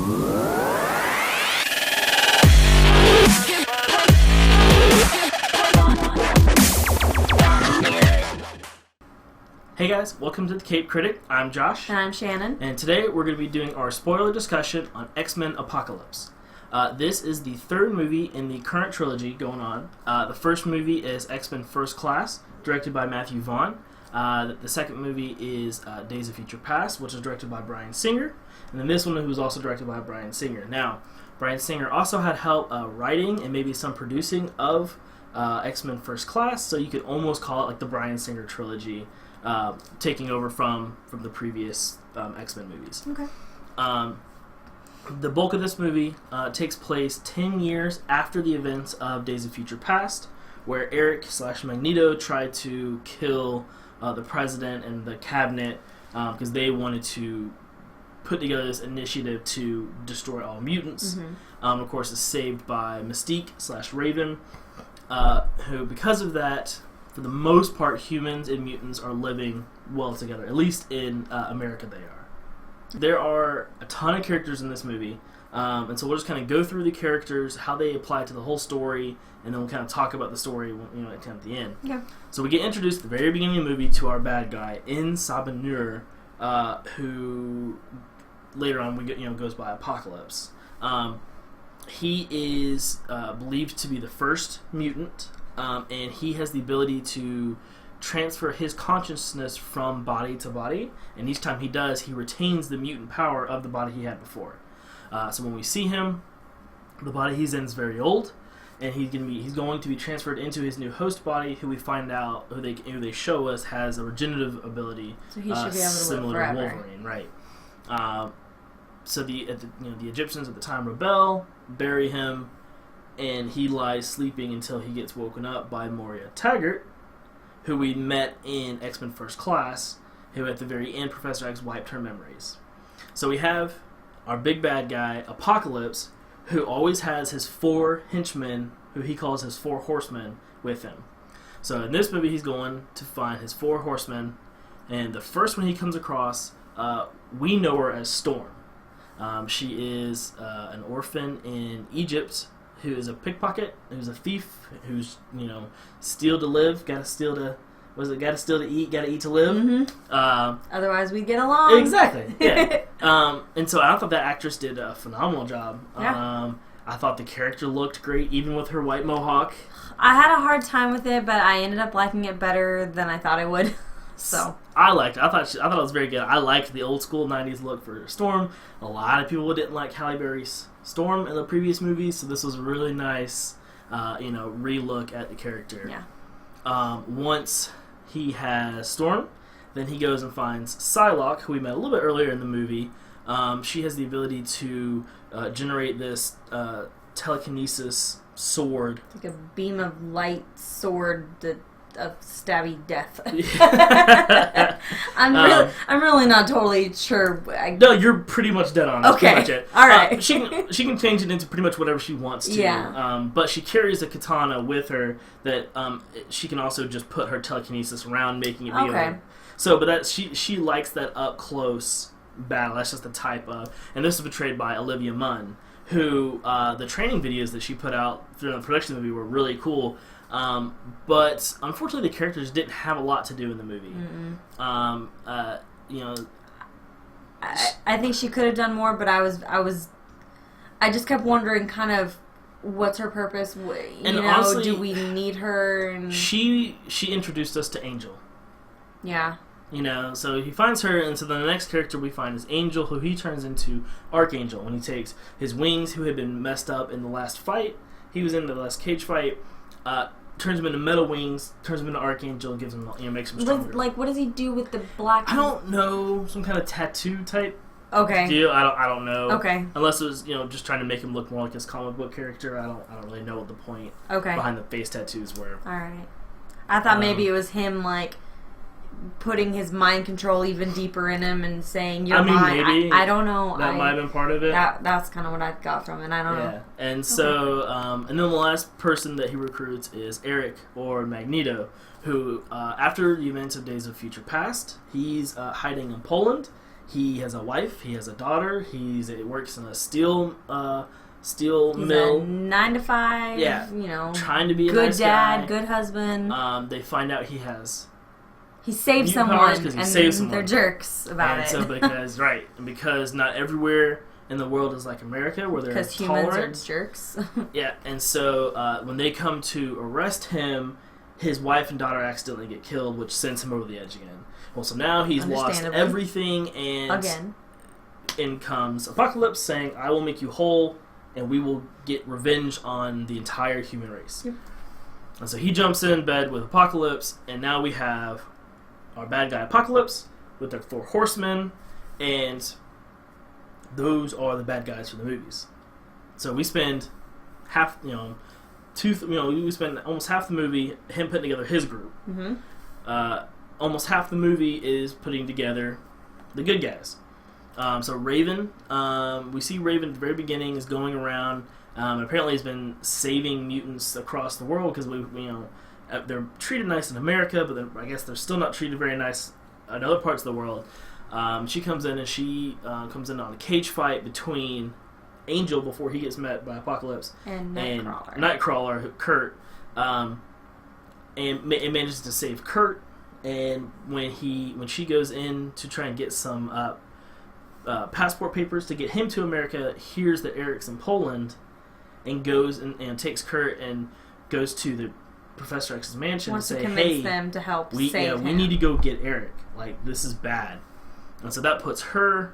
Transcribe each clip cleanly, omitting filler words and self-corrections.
Hey guys, welcome to the Cape Critic. I'm Josh. And I'm Shannon. And today we're going to be doing our spoiler discussion on X-Men Apocolypse. This is the third movie in the current trilogy going on. The first movie is X-Men First Class, directed by Matthew Vaughn. The second movie is Days of Future Past, which is directed by Bryan Singer. And then this one was also directed by Bryan Singer. Now, Bryan Singer also had help writing and maybe some producing of X-Men First Class, so you could almost call it like the Bryan Singer trilogy. Taking over from the previous X-Men movies. Okay. The bulk of this movie takes place 10 years after the events of Days of Future Past, where Eric / Magneto tried to kill the president and the cabinet because they wanted to put together this initiative to destroy all mutants. Mm-hmm. Of course, is saved by Mystique / Raven, who, because of that, for the most part, humans and mutants are living well together. At least in America they are. There are a ton of characters in this movie, and so we'll just kind of go through the characters, how they apply to the whole story, and then we'll kind of talk about the story, at the end. Yeah. So we get introduced at the very beginning of the movie to our bad guy, In Sabanur, who later on we get, goes by Apocolypse. He is believed to be the first mutant. And he has the ability to transfer his consciousness from body to body, and each time he does, he retains the mutant power of the body he had before. So when we see him, the body he's in is very old, and he's going to be transferred into his new host body, who we find out who they show us has a regenerative ability. So he should be able to similar live to forever. Wolverine, right? So the Egyptians at the time rebel, bury him. And he lies sleeping until he gets woken up by Moira Taggart, who we met in X-Men First Class, who at the very end Professor X wiped her memories. So we have our big bad guy, Apocolypse, who always has his 4 henchmen, who he calls his 4 horsemen, with him. So in this movie he's going to find his 4 horsemen, and the first one he comes across, we know her as Storm. She is an orphan in Egypt, who is a pickpocket, who's a thief, who's, steal to live, gotta steal to eat, gotta eat to live. Mm-hmm. Otherwise we'd get along. Exactly, yeah. And so I thought that actress did a phenomenal job. Yeah. I thought the character looked great, even with her white mohawk. I had a hard time with it, but I ended up liking it better than I thought I would. So I liked it. I thought it was very good. I liked the old school 90s look for Storm. A lot of people didn't like Halle Berry's Storm in the previous movies, so this was a really nice, re-look at the character. Yeah. Once he has Storm, then he goes and finds Psylocke, who we met a little bit earlier in the movie. She has the ability to generate this telekinesis sword. Like a beam of light sword of stabby death. I'm really not totally sure. No, you're pretty much dead on. That's okay, pretty much it. All right. She can change it into pretty much whatever she wants to. Yeah. But she carries a katana with her that she can also just put her telekinesis around, making it be okay. So, but that she likes that up close battle. That's just the type of. And this is portrayed by Olivia Munn, who the training videos that she put out through the production of the movie were really cool. But unfortunately, the characters didn't have a lot to do in the movie. I think she could have done more, but I just kept wondering, kind of, what's her purpose? Honestly, do we need her? And she introduced us to Angel. Yeah. So he finds her, and so the next character we find is Angel, who he turns into Archangel when he takes his wings, who had been messed up in the last fight. He was in the last cage fight. Turns him into metal wings, turns him into Archangel, gives him, makes him stronger. What does he do with the black? I don't know, some kind of tattoo type okay. deal. I don't know. Okay. Unless it was just trying to make him look more like his comic book character. I don't really know what the point behind the face tattoos were. All right. I thought maybe it was him putting his mind control even deeper in him and saying, "You're mine." Maybe I don't know. That might have been part of it. That's kind of what I got from it. I don't know. And so, and then the last person that he recruits is Eric, or Magneto, who, after the events of Days of Future Past, he's hiding in Poland. He has a wife. He has a daughter. He works in a steel He's mill. a 9 to 5. Yeah. Trying to be a good nice dad, guy. good husband. They find out he saved someone, and they're jerks about it. So because not everywhere in the world is like America, where they're because tolerant. humans are jerks. Yeah, and so when they come to arrest him, his wife and daughter accidentally get killed, which sends him over the edge again. Well, so now he's lost everything, and again, in comes Apocalypse saying, "I will make you whole, and we will get revenge on the entire human race." Yep. And so he jumps in bed with Apocalypse, and now we have our bad guy Apocalypse with their 4 horsemen, and those are the bad guys for the movies. So we spend we spend almost half the movie him putting together his group. Mm-hmm. Almost half the movie is putting together the good guys. So Raven, we see Raven at the very beginning is going around. Apparently, has been saving mutants across the world because they're treated nice in America, but I guess they're still not treated very nice in other parts of the world. She comes in and she comes in on a cage fight between Angel before he gets met by Apocalypse and Nightcrawler, Kurt, and manages to save Kurt. And when she goes in to try and get some passport papers to get him to America, hears that Eric's in Poland, and goes and takes Kurt and goes to the Professor X's mansion and say, "Hey, them to help we need to go get Eric. Like, this is bad." And so that puts her.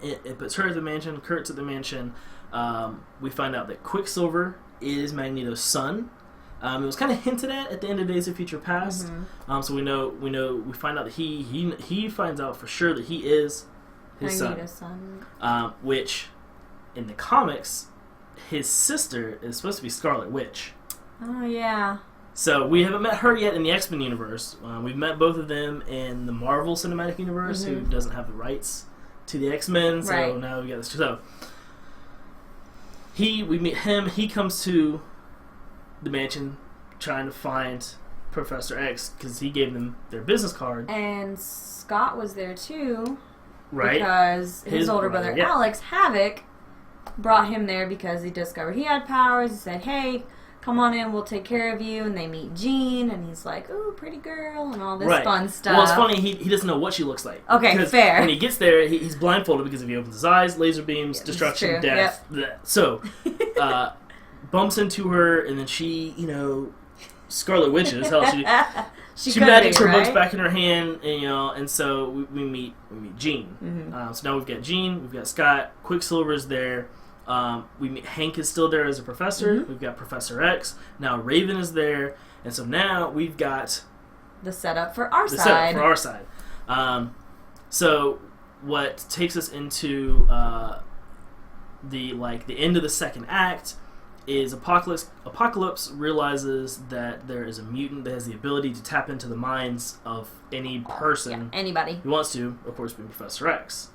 It puts her at the mansion. Kurt's at the mansion. We find out that Quicksilver is Magneto's son. It was kind of hinted at the end of Days of Future Past. Mm-hmm. So we find out that he finds out for sure that he is his son. Which, in the comics, his sister is supposed to be Scarlet Witch. Oh yeah. So we haven't met her yet in the X-Men universe. We've met both of them in the Marvel Cinematic Universe, mm-hmm. who doesn't have the rights to the X-Men. So right. now we got this. So we meet him. He comes to the mansion trying to find Professor X because he gave them their business card. And Scott was there too, right? Because his older brother Alex Havoc brought him there because he discovered he had powers. He said, "Hey, come on in, we'll take care of you." And they meet Jean, and he's like, "Ooh, pretty girl," and all this fun stuff. Well, it's funny, he doesn't know what she looks like. Okay, fair. When he gets there, he's blindfolded because if he opens his eyes, laser beams, destruction, death. Yep. So, bumps into her, and then she, Scarlet Witch is, hell, she magics her books back in her hand, and so we meet Jean. Mm-hmm. So now we've got Jean, we've got Scott, Quicksilver's there. We meet Hank is still there as a professor. Mm-hmm. We've got Professor X. Now Raven is there, and so now we've got the setup for our side. So what takes us into the end of the second act is Apocalypse realizes that there is a mutant that has the ability to tap into the minds of any person, anybody who wants to, of course, being Professor X.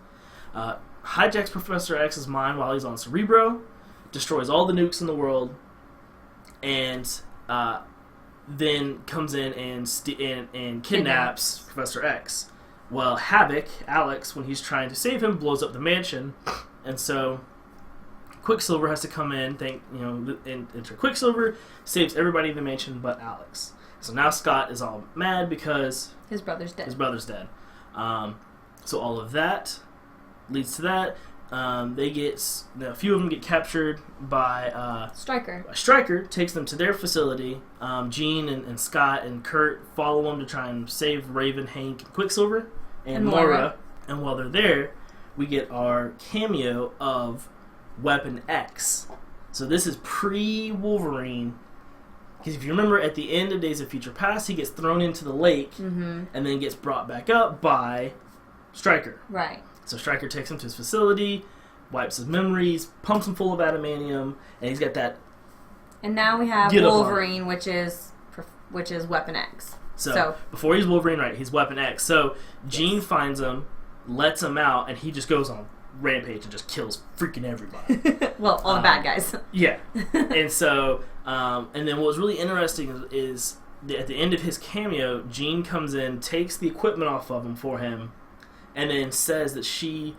Hijacks Professor X's mind while he's on Cerebro, destroys all the nukes in the world, and then comes in and kidnaps Professor X. Well, Havoc, Alex, when he's trying to save him, blows up the mansion, and so Quicksilver has to come in, enter Quicksilver, saves everybody in the mansion but Alex. So now Scott is all mad because his brother's dead. So all of that leads to that. A few of them get captured by Stryker. Stryker takes them to their facility. Jean and Scott and Kurt follow them to try and save Raven, Hank, and Quicksilver, and Moira. And while they're there, we get our cameo of Weapon X. So this is pre-Wolverine. Because if you remember, at the end of Days of Future Past, he gets thrown into the lake mm-hmm. and then gets brought back up by Stryker. Right. So Stryker takes him to his facility, wipes his memories, pumps him full of adamantium, and he's got that. And now we have Wolverine, which is Weapon X. So before he's Wolverine, right? He's Weapon X. So Jean finds him, lets him out, and he just goes on rampage and just kills freaking everybody. Well, all the bad guys. Yeah. And so, and then what was really interesting is at the end of his cameo, Jean comes in, takes the equipment off of him for him, and then says that she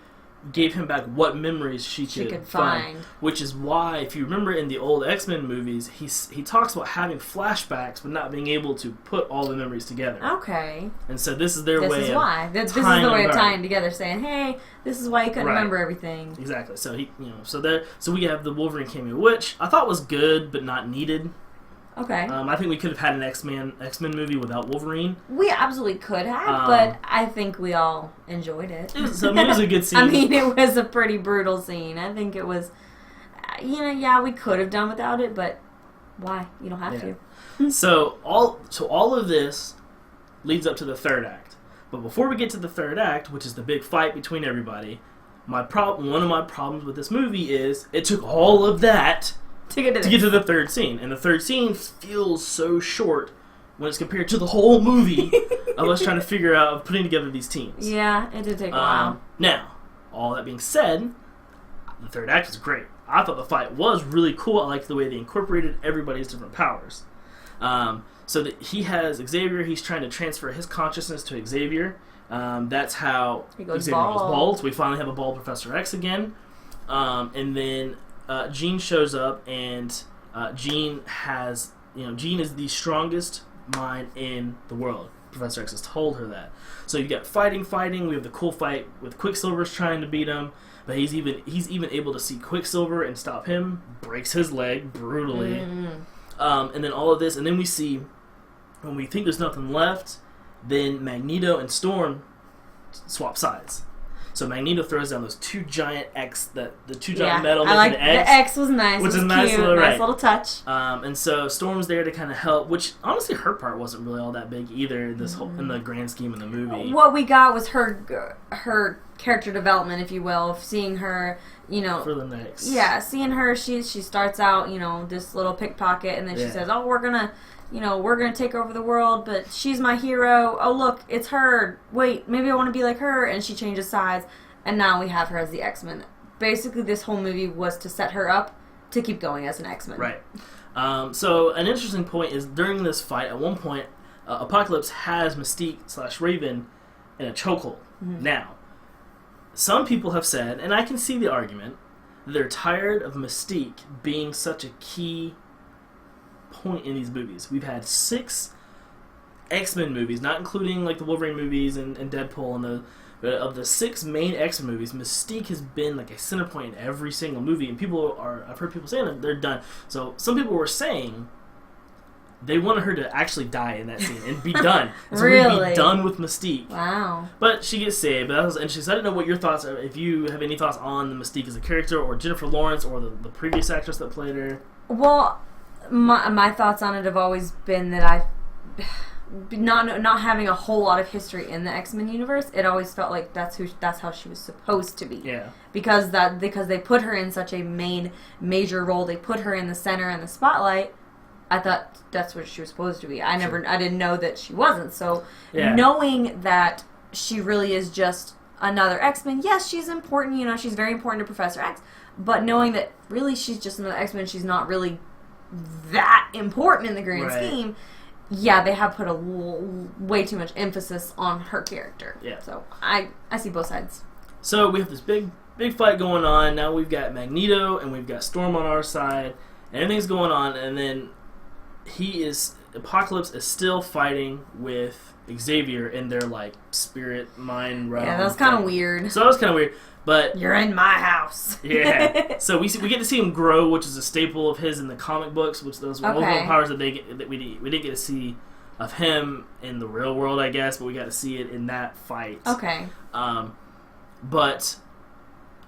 gave him back what memories she could find. Which is why, if you remember in the old X-Men movies, he talks about having flashbacks but not being able to put all the memories together. Okay. And so this is their way. This is why. This is the way of tying together, saying, "Hey, this is why you couldn't remember everything." Exactly. So so we have the Wolverine cameo, which I thought was good but not needed. Okay. I think we could have had an X-Men movie without Wolverine. We absolutely could have, but I think we all enjoyed it. It was a good scene. I mean, it was a pretty brutal scene. I think it was, we could have done without it, but why? You don't have to. So all of this leads up to the third act. But before we get to the third act, which is the big fight between everybody, one of my problems with this movie is it took all of that to get to the third scene. And the third scene feels so short when it's compared to the whole movie of us trying to figure out putting together these teams. Yeah, it did take a while. Now, all that being said, the third act is great. I thought the fight was really cool. I liked the way they incorporated everybody's different powers. So that he has Xavier, he's trying to transfer his consciousness to Xavier. That's how Xavier goes bald. So we finally have a bald Professor X again. And then Jean shows up, and Jean is the strongest mind in the world. Professor X has told her that. So you got fighting. We have the cool fight with Quicksilver's trying to beat him, but he's even able to see Quicksilver and stop him. Breaks his leg brutally. And then all of this, and then we see when we think there's nothing left, then Magneto and Storm swap sides. So Magneto throws down those two giant giant metal making an X. The X was nice. Which is nice, cute, nice little touch. And so Storm's there to kind of help, which honestly her part wasn't really all that big either in in the grand scheme of the movie. What we got was her character development, if you will, of seeing her, for the next. Yeah, seeing her, she starts out, this little pickpocket, and then she says, "Oh, we're gonna take over the world, but she's my hero. Oh, look, it's her. Wait, maybe I want to be like her." And she changes sides, and now we have her as the X-Men. Basically, this whole movie was to set her up to keep going as an X-Men. Right. So an interesting point is during this fight, at one point, Apocalypse has Mystique / Raven in a chokehold. Mm-hmm. Now, some people have said, and I can see the argument, that they're tired of Mystique being such a key point in these movies. We've had 6 X-Men movies, not including like the Wolverine movies and Deadpool, and of the 6 main X-Men movies, Mystique has been like a center point in every single movie, and I've heard people saying that they're done. So some people were saying they wanted her to actually die in that scene and be done. So really? We'd be done with Mystique. Wow. But she gets saved. But that was interesting. So I didn't know what your thoughts are, if you have any thoughts on the Mystique as a character, or Jennifer Lawrence, or the previous actress that played her. Well, my thoughts on it have always been that not having a whole lot of history in the X-Men universe, it always felt like that's how she was supposed to be. Yeah. Because they put her in such a major role, they put her in the center and the spotlight. I thought that's what she was supposed to be. I didn't know that she wasn't. So knowing that she really is just another X-Men, yes, she's important. She's very important to Professor X. But knowing that really she's just another X-Men, she's not really that important in the grand scheme. Yeah, they have put way too much emphasis on her character. Yeah. So I see both sides. So we have this big fight going on. Now we've got Magneto and we've got Storm on our side. And everything's going on, and then Apocalypse is still fighting with Xavier in their like spirit mind realm. Yeah, that was kind of weird. So that was kind of weird. But you're in my house. Yeah. So we get to see him grow, which is a staple of his in the comic books. Which those were powers that we didn't get to see of him in the real world, I guess. But we got to see it in that fight. Okay. But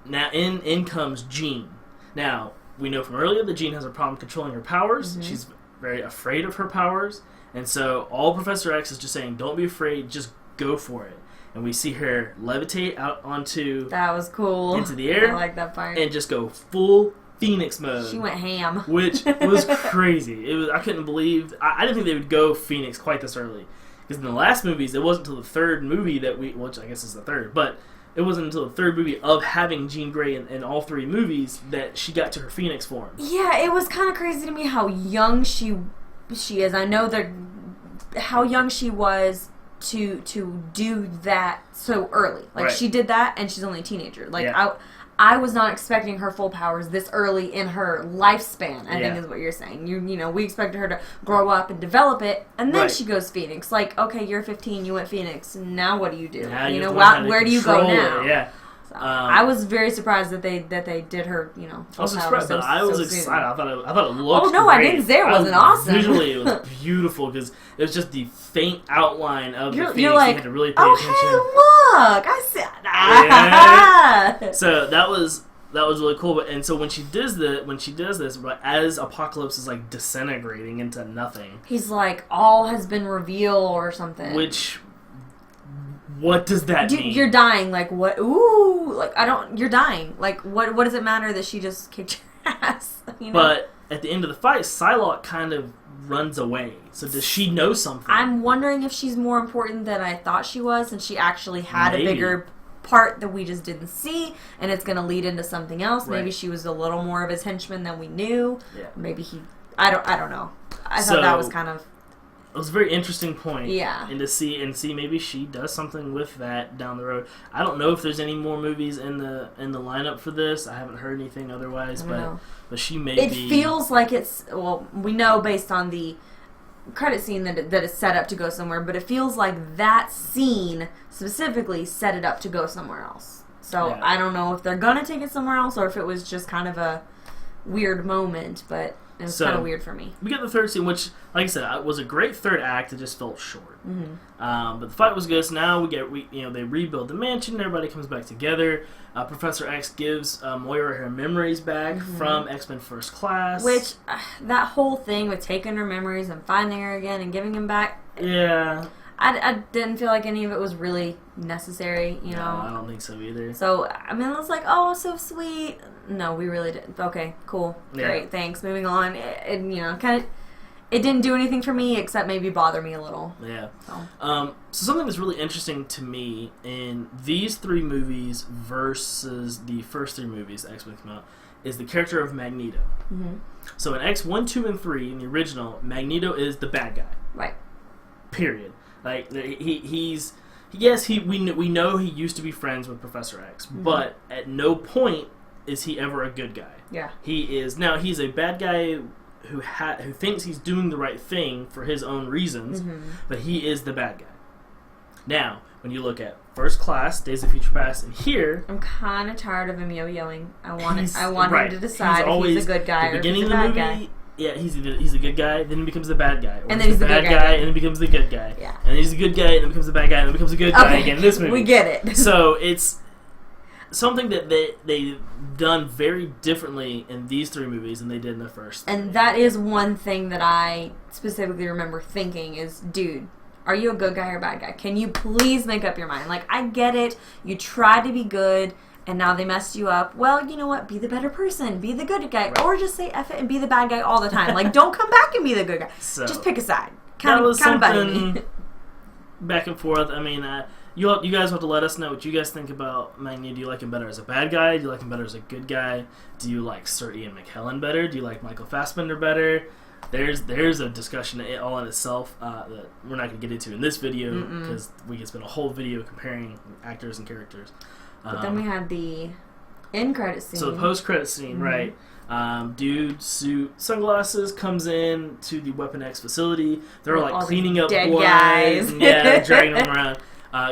now in comes Jean. Now we know from earlier that Jean has a problem controlling her powers. Mm-hmm. She's very afraid of her powers, and so all Professor X is just saying, "Don't be afraid, just go for it." And we see her levitate out onto that was cool into the air. I like that part. And just go full Phoenix mode. She went ham, which was crazy. I couldn't believe. I didn't think they would go Phoenix quite this early, because in the last movies it wasn't until the third movie which I guess is the third, but it wasn't until the third movie of having Jean Grey in all 3 movies that she got to her Phoenix form. Yeah, it was kind of crazy to me how young she is. I know how young she was to do that so early. Like, right. she did that, and she's only a teenager. Like, yeah. I was not expecting her full powers this early in her lifespan, I yeah. think is what you're saying. You know, we expected her to grow up and develop it, and then right. she goes Phoenix. Like, okay, you're 15, you went Phoenix, now what do you do? Now you know, where do you go now? It, yeah. So, I was very surprised that they did her, you know. I was surprised, but I was excited. I thought it looked. Oh no, great. I didn't say it wasn't awesome. Visually, it was beautiful because it was just the faint outline of the Phoenix. You're like, you had to really pay attention. Hey, look, I said. Yeah. So that was really cool. But and so when she does this, but as Apocalypse is like disintegrating into nothing, he's like, all has been revealed or something. Which. What does that mean? You're dying. Like, what? Ooh. Like, you're dying. Like, what does it matter that she just kicked your ass? You know? But at the end of the fight, Psylocke kind of runs away. So does she know something? I'm wondering if she's more important than I thought she was, and she actually had Maybe. a bigger part that we just didn't see, and it's going to lead into something else. Right. Maybe she was a little more of his henchman than we knew. Yeah. Maybe I don't know. I thought that was kind of... It was a very interesting point. Yeah. And to see maybe she does something with that down the road. I don't know if there's any more movies in the lineup for this. I haven't heard anything otherwise, but she may be. It feels like it's, well, we know based on the credit scene that it's set up to go somewhere, but it feels like that scene specifically set it up to go somewhere else. So I don't know if they're gonna take it somewhere else or if it was just kind of a weird moment, but it was kind of weird for me. We get the third scene, which, like I said, was a great third act. It just felt short. Mm-hmm. But the fight was good. So now they rebuild the mansion. Everybody comes back together. Professor X gives Moira her memories back from X-Men First Class. Which, that whole thing with taking her memories and finding her again and giving them back. Yeah. I didn't feel like any of it was really necessary, you know. No, I don't think so either. So, I mean, I was like, oh, so sweet. No, we really didn't. Okay, cool. Great, thanks. Moving on. It didn't do anything for me except maybe bother me a little. Yeah. So something that's really interesting to me in these three movies versus the first three movies that X-Men came out is the character of Magneto. Mm-hmm. So in X 1, 2, and 3, in the original, Magneto is the bad guy. Right. Period. Like, we know he used to be friends with Professor X, but at no point is he ever a good guy. Yeah. He's a bad guy who thinks he's doing the right thing for his own reasons, but he is the bad guy. Now, when you look at First Class, Days of Future Past, and here, I'm kind of tired of him yo-yoing. I want him to decide if he's a good guy or if he's a bad guy. Yeah, he's a good guy, then he becomes the bad guy. Or and then he's the bad guy, and then becomes the good guy. Yeah. And then he's the good guy, and then becomes the bad guy, and then becomes the good guy again in this movie. We get it. So it's something that they've done very differently in these three movies than they did in the first. And that is one thing that I specifically remember thinking is, dude, are you a good guy or a bad guy? Can you please make up your mind? Like, I get it. You tried to be good, and now they messed you up. Well, you know what? Be the better person. Be the good guy. Right. Or just say F it and be the bad guy all the time. Like, don't come back and be the good guy. So, just pick a side. Kind of buddy. Back and forth. I mean, you guys have to let us know what you guys think about Magneto. Do you like him better as a bad guy? Do you like him better as a good guy? Do you like Sir Ian McKellen better? Do you like Michael Fassbender better? There's a discussion all in itself that we're not going to get into in this video because we could spend a whole video comparing actors and characters. But then we had the end credit scene. So the post credit scene, right? Dude, suit, sunglasses, comes in to the Weapon X facility. They're like cleaning up dead blood, guys. And, dragging them around.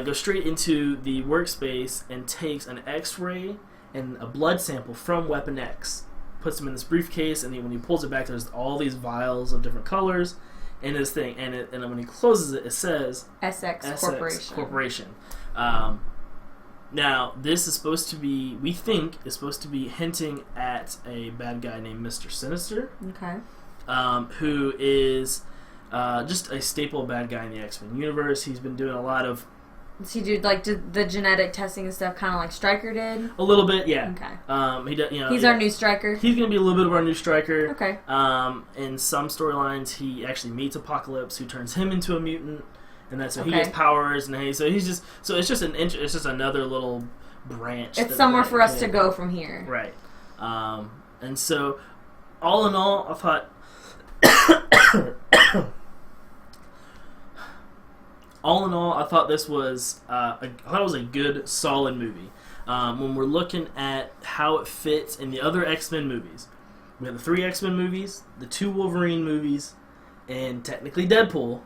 Goes straight into the workspace and takes an X-ray and a blood sample from Weapon X. Puts them in this briefcase, and when he pulls it back, there's all these vials of different colors in this thing. And when he closes it, it says SX Corporation. Now, this is supposed to be, we think, hinting at a bad guy named Mr. Sinister. Okay. Who is just a staple bad guy in the X-Men universe. He's been doing a lot of... Does he do the genetic testing and stuff, kind of like Stryker did? A little bit, yeah. Okay. He's our new Stryker. He's going to be a little bit of our new Stryker. Okay. In some storylines, he actually meets Apocalypse, who turns him into a mutant. And that's so he gets powers, and it's just another little branch. It's somewhere for us to go from here, right? And so, all in all, I thought, all in all, I thought this was a good, solid movie. When we're looking at how it fits in the other X-Men movies, we have the 3 X-Men movies, the 2 Wolverine movies, and technically Deadpool,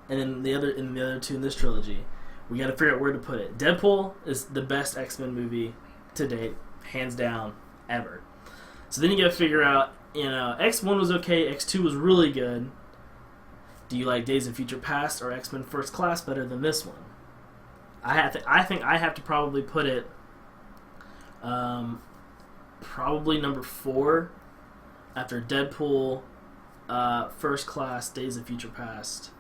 and then the other 2 in this trilogy. We got to figure out where to put it. Deadpool is the best X-Men movie to date, hands down, ever. So then you got to figure out, X1 was okay, X2 was really good. Do you like Days of Future Past or X-Men First Class better than this one? I think I have to probably put it probably number 4 after Deadpool, First Class, Days of Future Past,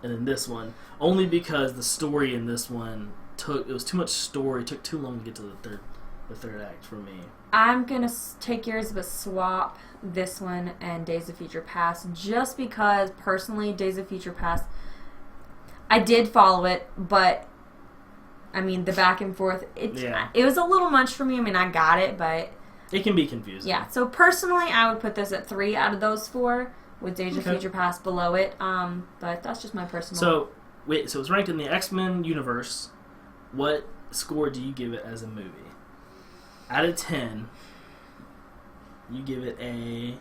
and then this one. Only because the story in this one it was too much story, took too long to get to the third act for me. I'm gonna take yours but swap this one and Days of Future Past just because personally Days of Future Past, I did follow it, but I mean the back and forth it was a little much for me. I mean I got it, but it can be confusing. Yeah, so personally I would put this at 3 out of those 4 with Days of Future Past below it. But that's just my personal. So it's ranked in the X-Men universe. What score do you give it as a movie? Out of 10, you give it a...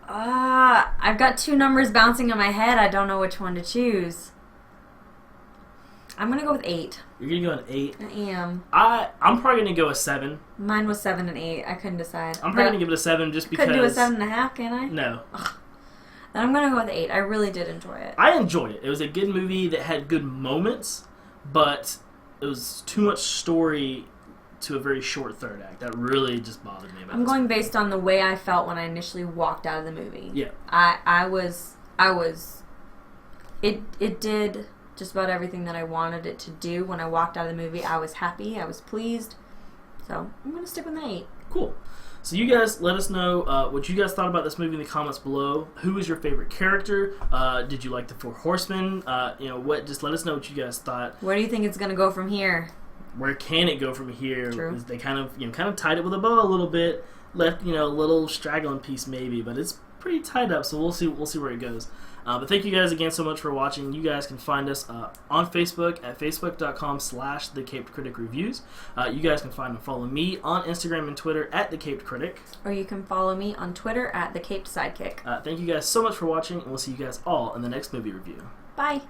I've got 2 numbers bouncing in my head. I don't know which one to choose. I'm going to go with 8. You're going to go an 8? I am. I'm probably going to go a 7. Mine was 7 and 8. I couldn't decide. I'm probably going to give it a 7 just because... Couldn't do a 7.5, can I? No. Ugh. Then I'm going to go with 8. I really did enjoy it. I enjoyed it. It was a good movie that had good moments, but it was too much story to a very short third act. That really just bothered me about I'm going based on the way I felt when I initially walked out of the movie. Yeah. It did just about everything that I wanted it to do. When I walked out of the movie, I was happy, I was pleased. So, I'm going to stick with an 8. Cool. So you guys let us know what you guys thought about this movie in the comments below. Who was your favorite character? Did you like the 4 Horsemen? Just let us know what you guys thought. Where do you think it's going to go from here? Where can it go from here? True. They kind of tied it with a bow a little bit, left a little straggling piece maybe, but it's pretty tied up. So we'll see where it goes. But thank you guys again so much for watching. You guys can find us on Facebook at facebook.com/thecapedcriticreviews. You guys can find and follow me on Instagram and Twitter at thecapedcritic. Or you can follow me on Twitter at thecapedsidekick. Thank you guys so much for watching, and we'll see you guys all in the next movie review. Bye.